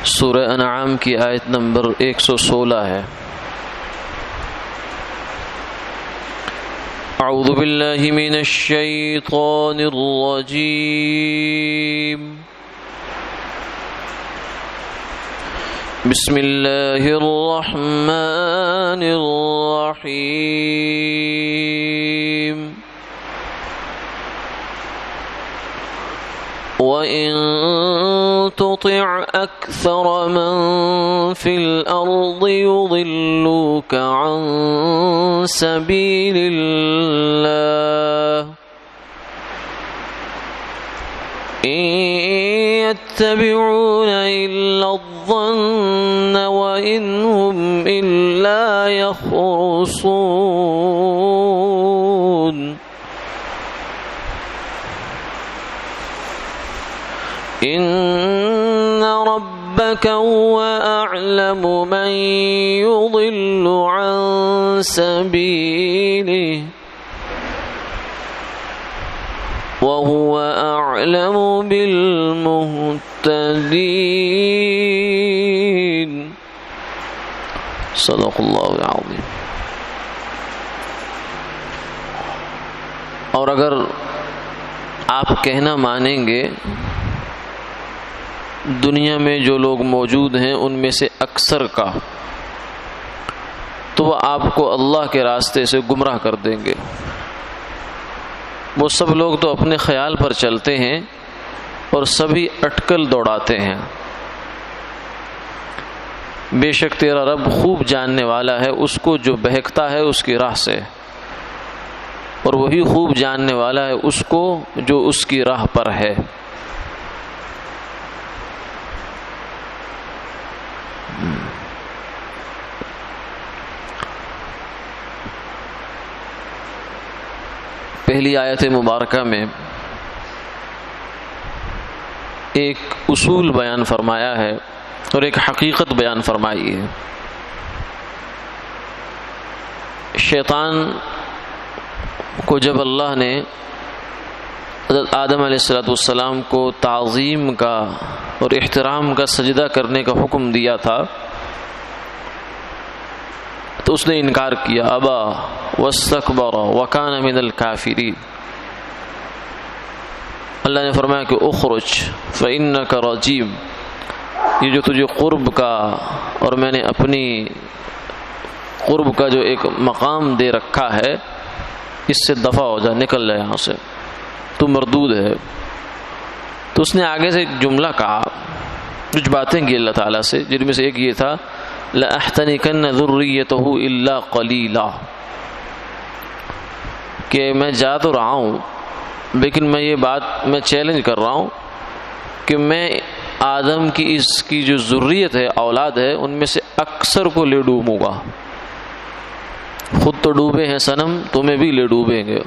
سورہ انعام کی آیت نمبر 116 ہے۔ اعوذ باللہ من الشیطان الرجیم، بسم اللہ الرحمن الرحیم، وَإِن تُطِعْ أَكْثَرَ مَن فِي الْأَرْضِ يُضِلُّوكَ عَن سَبِيلِ اللَّهِ إِن يَتَّبِعُونَ إِلَّا الظَّنَّ وَإِنْ هُمْ إِلَّا يَخْرُصُونَ۔ إِنَّ رَبَّكَ هُوَ أَعْلَمُ مَن يُضِلُّ عَن سَبِيلِهِ وَهُوَ أَعْلَمُ بِالْمُهْتَدِينَ۔ صدق اللہ العظیم۔ اور اگر آپ کہنا مانیں گے دنیا میں جو لوگ موجود ہیں ان میں سے اکثر کا، تو وہ آپ کو اللہ کے راستے سے گمراہ کر دیں گے۔ وہ سب لوگ تو اپنے خیال پر چلتے ہیں اور سبھی اٹکل دوڑاتے ہیں، بے شک تیرا رب خوب جاننے والا ہے اس کو جو بہکتا ہے اس کی راہ سے، اور وہی خوب جاننے والا ہے اس کو جو اس کی راہ پر ہے۔ پہلی آیت مبارکہ میں ایک اصول بیان فرمایا ہے اور ایک حقیقت بیان فرمائی ہے۔ شیطان کو جب اللہ نے حضرت آدم علیہ السلام کو تعظیم کا اور احترام کا سجدہ کرنے کا حکم دیا تھا تو اس نے انکار کیا، ابا واستکبر وکان من الکافرین۔ اللہ نے فرمایا کہ اخرج فإنک رجیم، یہ جو تجھے قرب کا اور میں نے اپنی قرب کا جو ایک مقام دے رکھا ہے اس سے دفع ہو جا، نکل جا یہاں سے، تو مردود ہے۔ تو اس نے آگے سے ایک جملہ کہا، کچھ باتیں کی اللہ تعالیٰ سے، جن میں سے ایک یہ تھا لَأَحْتَنِكَنَّ ذُرِّيَّتَهُ إِلَّا قَلِيلًا، کہ میں جا تو رہا ہوں لیکن میں یہ بات میں چیلنج کر رہا ہوں کہ میں آدم کی اس کی جو ذریت ہے، اولاد ہے، ان میں سے اکثر کو لے ڈوبوں گا۔ خود تو ڈوبے ہیں صنم، تمہیں بھی لے ڈوبیں گے۔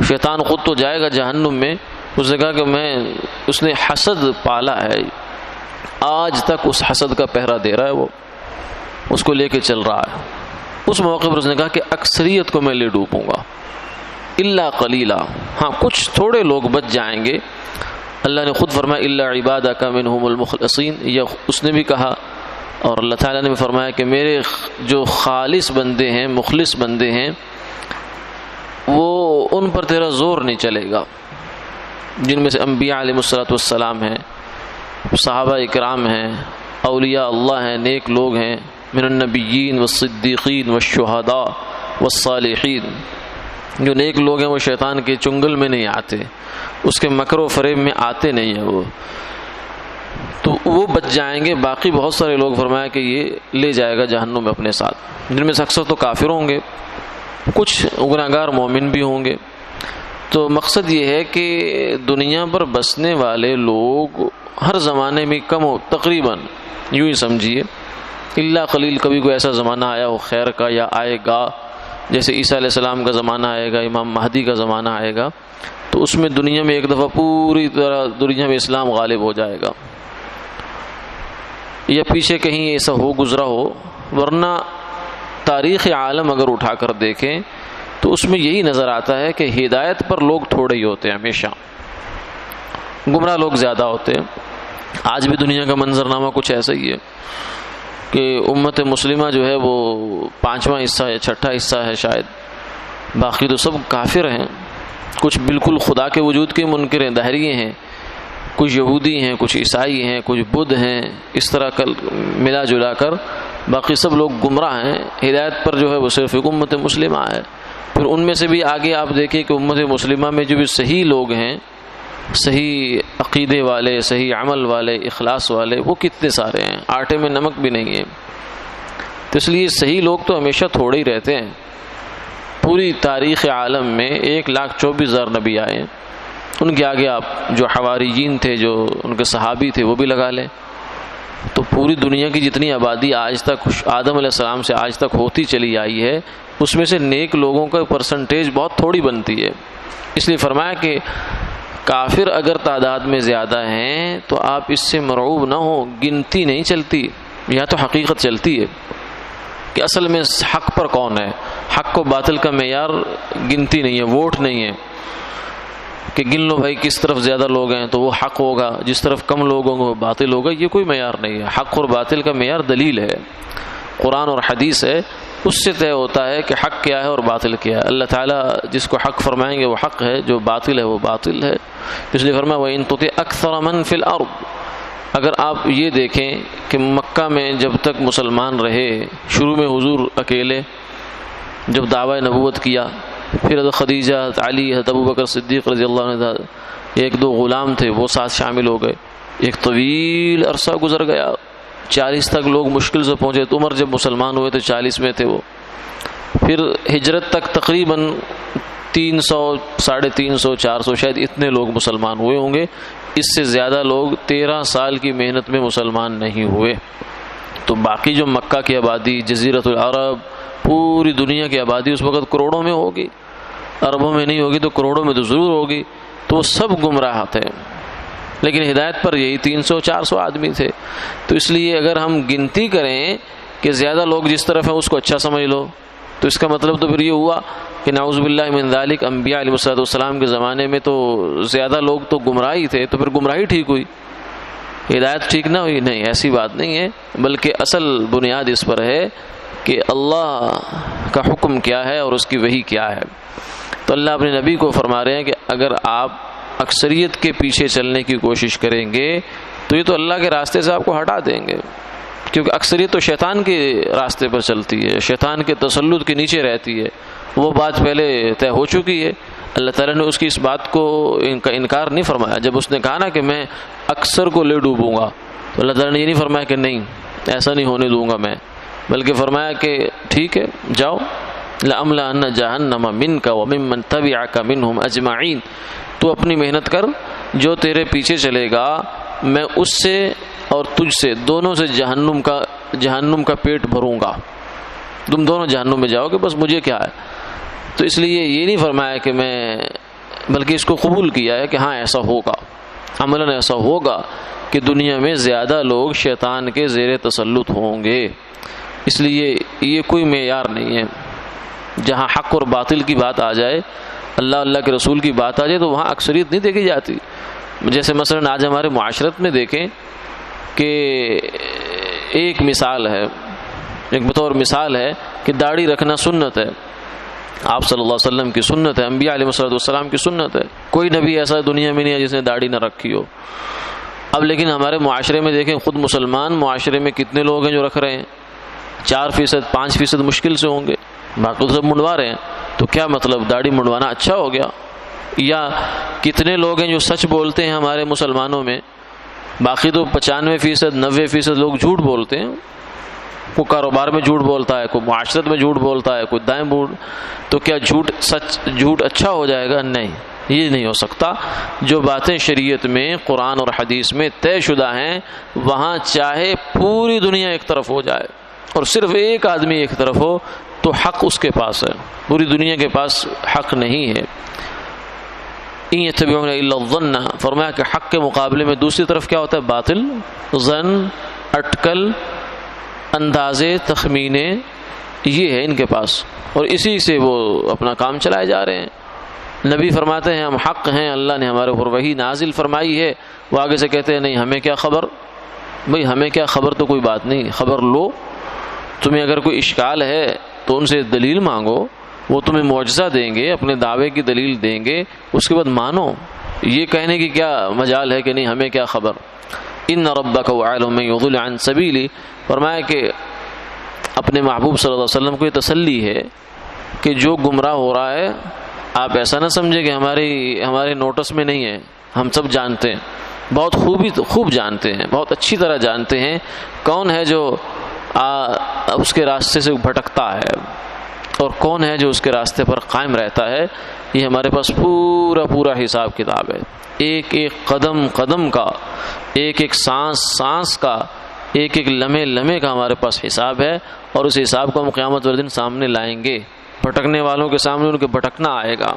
شیطان خود تو جائے گا جہنم میں، اس نے کہا کہ اس نے حسد پالا ہے، آج تک اس حسد کا پہرا دے رہا ہے، وہ اس کو لے کے چل رہا ہے۔ اس موقع پر اس نے کہا کہ اکثریت کو میں لے ڈوبوں گا، الا قلیلا، ہاں کچھ تھوڑے لوگ بچ جائیں گے۔ اللہ نے خود فرمایا الا عبادک منہم المخلصین، یہ اس نے بھی کہا، اور اللہ تعالیٰ نے بھی فرمایا کہ میرے جو خالص بندے ہیں، مخلص بندے ہیں، وہ ان پر تیرا زور نہیں چلے گا، جن میں سے انبیاء علیہ السلام ہیں، صحابہ اکرام ہیں، اولیاء اللہ ہیں، نیک لوگ ہیں، من النبیین والصدیقین والشہداء والصالحین۔ جو نیک لوگ ہیں وہ شیطان کے چنگل میں نہیں آتے، اس کے مکر و فریب میں آتے نہیں ہیں، وہ تو وہ بچ جائیں گے۔ باقی بہت سارے لوگ فرمایا کہ یہ لے جائے گا جہنم میں اپنے ساتھ، جن میں سے اکثر تو کافر ہوں گے، کچھ گناہگار مومن بھی ہوں گے۔ تو مقصد یہ ہے کہ دنیا پر بسنے والے لوگ ہر زمانے میں کم ہو، تقریباً یوں ہی سمجھیے، الا قلیل، کبھی کوئی ایسا زمانہ آیا ہو خیر کا یا آئے گا، جیسے عیسیٰ علیہ السلام کا زمانہ آئے گا، امام مہدی کا زمانہ آئے گا، تو اس میں دنیا میں ایک دفعہ پوری طرح دنیا میں اسلام غالب ہو جائے گا، یا پیچھے کہیں ایسا ہو گزرا ہو، ورنہ تاریخ عالم اگر اٹھا کر دیکھیں تو اس میں یہی نظر آتا ہے کہ ہدایت پر لوگ تھوڑے ہی ہوتے ہیں، ہمیشہ گمراہ لوگ زیادہ ہوتے ہیں۔ آج بھی دنیا کا منظرنامہ کچھ ایسا ہی ہے کہ امت مسلمہ جو ہے وہ 5واں حصہ ہے، 6واں حصہ ہے شاید، باقی تو سب کافر ہیں، کچھ بالکل خدا کے وجود کے منکر ہیں، دہریے ہیں، کچھ یہودی ہیں، کچھ عیسائی ہیں، کچھ بدھ ہیں، اس طرح ملا جلا کر باقی سب لوگ گمراہ ہیں۔ ہدایت پر جو ہے وہ صرف ایک امت مسلمہ ہے۔ پھر ان میں سے بھی آگے آپ دیکھیں کہ امت مسلمہ میں جو بھی صحیح لوگ ہیں، صحیح عقیدے والے، صحیح عمل والے، اخلاص والے، وہ کتنے سارے ہیں، آٹے میں نمک بھی نہیں ہے۔ تو اس لیے صحیح لوگ تو ہمیشہ تھوڑے ہی رہتے ہیں۔ پوری تاریخ عالم میں 1,24,000 نبی آئے، ان کے آگے آپ جو حواریین تھے، جو ان کے صحابی تھے، وہ بھی لگا لیں تو پوری دنیا کی جتنی آبادی آج تک آدم علیہ السلام سے آج تک ہوتی چلی آئی ہے، اس میں سے نیک لوگوں کا پرسنٹیج بہت تھوڑی بنتی ہے۔ اس لیے فرمایا کہ کافر اگر تعداد میں زیادہ ہیں تو آپ اس سے مرعوب نہ ہو، گنتی نہیں چلتی، یہاں تو حقیقت چلتی ہے کہ اصل میں حق پر کون ہے۔ حق و باطل کا معیار گنتی نہیں ہے، ووٹ نہیں ہے کہ گن لو بھائی کس طرف زیادہ لوگ ہیں تو وہ حق ہوگا، جس طرف کم لوگ ہوں گے وہ باطل ہوگا، یہ کوئی معیار نہیں ہے۔ حق اور باطل کا معیار دلیل ہے، قرآن اور حدیث ہے، اس سے طے ہوتا ہے کہ حق کیا ہے اور باطل کیا ہے۔ اللہ تعالیٰ جس کو حق فرمائیں گے وہ حق ہے، جو باطل ہے وہ باطل ہے۔ اس لیے فرمایا وَإِن تُطِعْ أَكْثَرَ مَن فِي الْأَرْضِ، اگر آپ یہ دیکھیں کہ مکہ میں جب تک مسلمان رہے، شروع میں حضور اکیلے جب دعوی نبوت کیا، پھر حضرت خدیجہ، حضرت علی، حضرت ابوبکر صدیق رضی اللہ عنہ، 1-2 غلام تھے وہ ساتھ شامل ہو گئے، ایک طویل عرصہ گزر گیا، 40 تک لوگ مشکل سے پہنچے۔ تو عمر جب مسلمان ہوئے تو 40 میں تھے وہ۔ پھر ہجرت تک تقریباً 300، 350، 400 شاید اتنے لوگ مسلمان ہوئے ہوں گے، اس سے زیادہ لوگ 13 سال کی محنت میں مسلمان نہیں ہوئے۔ تو باقی جو مکہ کی آبادی، جزیرۃ العرب، پوری دنیا کی آبادی اس وقت کروڑوں میں ہوگی، اربوں میں نہیں ہوگی تو کروڑوں میں تو ضرور ہوگی، تو وہ سب گمراہ تھے، لیکن ہدایت پر یہی 300-400 آدمی تھے۔ تو اس لیے اگر ہم گنتی کریں کہ زیادہ لوگ جس طرف ہیں اس کو اچھا سمجھ لو، تو اس کا مطلب تو پھر یہ ہوا کہ نعوذ باللہ من ذالک انبیاء علیہ السلام کے زمانے میں تو زیادہ لوگ تو گمراہی تھے، تو پھر گمراہی ٹھیک ہوئی، ہدایت ٹھیک نہ ہوئی؟ نہیں، ایسی بات نہیں ہے، بلکہ اصل بنیاد اس پر ہے کہ اللہ کا حکم کیا ہے اور اس کی وحی کیا ہے۔ تو اللہ اپنے نبی کو فرما رہے ہیں کہ اگر آپ اکثریت کے پیچھے چلنے کی کوشش کریں گے تو یہ تو اللہ کے راستے سے آپ کو ہٹا دیں گے، کیونکہ اکثریت تو شیطان کے راستے پر چلتی ہے، شیطان کے تسلط کے نیچے رہتی ہے، وہ بات پہلے طے ہو چکی ہے۔ اللہ تعالیٰ نے اس کی اس بات کو کا انکار نہیں فرمایا۔ جب اس نے کہا نا کہ میں اکثر کو لے ڈوبوں گا، تو اللہ تعالیٰ نے یہ نہیں فرمایا کہ نہیں ایسا نہیں ہونے دوں گا میں، بلکہ فرمایا کہ ٹھیک ہے جاؤ، لَأَمْلَأَنَّ جَهَنَّمَ مِنْكَ وَمِمَّنْ تَبِعَكَ مِنْهُمْ أَجْمَعِينَ، تو اپنی محنت کر، جو تیرے پیچھے چلے گا میں اس سے اور تجھ سے دونوں سے جہنم کا پیٹ بھروں گا، تم دونوں جہنم میں جاؤ گے، بس مجھے کیا ہے۔ تو اس لیے یہ نہیں فرمایا کہ میں، بلکہ اس کو قبول کیا ہے کہ ہاں ایسا ہوگا، عملاً ایسا ہوگا کہ دنیا میں زیادہ لوگ شیطان کے زیر تسلط ہوں گے۔ اس لیے یہ کوئی معیار نہیں ہے، جہاں حق اور باطل کی بات آ جائے، اللہ کے رسول کی بات آ جائے تو وہاں اکثریت نہیں دیکھی جاتی۔ جیسے مثلا آج ہمارے معاشرت میں دیکھیں کہ ایک مثال ہے، ایک بطور مثال ہے کہ داڑھی رکھنا سنت ہے، آپ صلی اللہ علیہ وسلم کی سنت ہے، انبیاء علیہ السلام کی سنت ہے، کوئی نبی ایسا دنیا میں نہیں ہے جس نے داڑھی نہ رکھی ہو۔ اب لیکن ہمارے معاشرے میں دیکھیں، خود مسلمان معاشرے میں کتنے لوگ ہیں جو رکھ رہے ہیں، 4%، 5% مشکل سے ہوں گے، باقی سب منڈوا رہے ہیں۔ تو کیا مطلب داڑھی منڈوانا اچھا ہو گیا؟ یا کتنے لوگ ہیں جو سچ بولتے ہیں ہمارے مسلمانوں میں، باقی تو 95%، 90% لوگ جھوٹ بولتے ہیں، کوئی کاروبار میں جھوٹ بولتا ہے، کوئی معاشرت میں جھوٹ بولتا ہے، کوئی دائیں بوڑھ، تو کیا جھوٹ اچھا ہو جائے گا؟ نہیں، یہ نہیں ہو سکتا۔ جو باتیں شریعت میں، قرآن اور حدیث میں طے شدہ ہیں، وہاں چاہے پوری دنیا ایک طرف ہو جائے اور صرف ایک آدمی ایک طرف ہو تو حق اس کے پاس ہے، پوری دنیا کے پاس حق نہیں ہے۔ إِن يَتَّبِعُونَ إِلَّا الظَّنَّ، فرمایا کہ حق کے مقابلے میں دوسری طرف کیا ہوتا ہے؟ باطل، ظن، اٹکل، اندازے، تخمینے، یہ ہے ان کے پاس، اور اسی سے وہ اپنا کام چلائے جا رہے ہیں۔ نبی فرماتے ہیں ہم حق ہیں، اللہ نے ہمارے اوپر وحی نازل فرمائی ہے، وہ آگے سے کہتے ہیں نہیں ہمیں کیا خبر. بھئی ہمیں کیا خبر تو کوئی بات نہیں، خبر لو. تمہیں اگر کوئی اشکال ہے تو ان سے دلیل مانگو، وہ تمہیں معجزہ دیں گے، اپنے دعوے کی دلیل دیں گے، اس کے بعد مانو. یہ کہنے کی کیا مجال ہے کہ نہیں ہمیں کیا خبر. ان ربک اعلم من یضل عن سبیلی، فرمایا کہ اپنے محبوب صلی اللہ علیہ وسلم کو یہ تسلی ہے کہ جو گمراہ ہو رہا ہے آپ ایسا نہ سمجھے کہ ہمارے نوٹس میں نہیں ہے، ہم سب جانتے ہیں، بہت خوب جانتے ہیں، بہت اچھی طرح جانتے ہیں کون ہے جو اس کے راستے سے بھٹکتا ہے اور کون ہے جو اس کے راستے پر قائم رہتا ہے. یہ ہمارے پاس پورا حساب کتاب ہے، ایک ایک قدم قدم کا، ایک ایک سانس سانس کا، ایک ایک لمحے کا ہمارے پاس حساب ہے، اور اس حساب کو ہم قیامت والے دن سامنے لائیں گے. بھٹکنے والوں کے سامنے ان کے بھٹکنا آئے گا،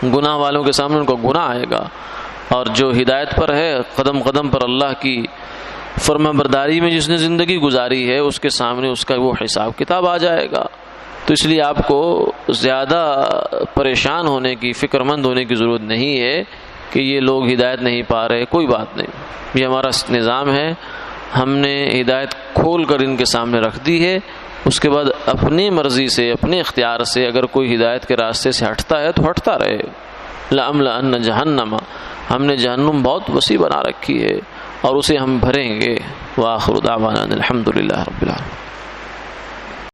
گناہ والوں کے سامنے ان کو گناہ آئے گا، اور جو ہدایت پر ہے قدم قدم پر اللہ کی فرما برداری میں جس نے زندگی گزاری ہے اس کے سامنے اس کا وہ حساب کتاب آ جائے گا. تو اس لیے آپ کو زیادہ پریشان ہونے کی، فکر مند ہونے کی ضرورت نہیں ہے کہ یہ لوگ ہدایت نہیں پا رہے. کوئی بات نہیں، یہ ہمارا نظام ہے، ہم نے ہدایت کھول کر ان کے سامنے رکھ دی ہے. اس کے بعد اپنی مرضی سے، اپنے اختیار سے اگر کوئی ہدایت کے راستے سے ہٹتا ہے تو ہٹتا رہے. لَأَمْلَأَنَّ جَهَنَّمَ، ہم نے جہنم بہت وسیع بنا رکھی ہے اور اسے ہم بھریں گے. وآخر دعوانا الحمد للہ رب العالمین.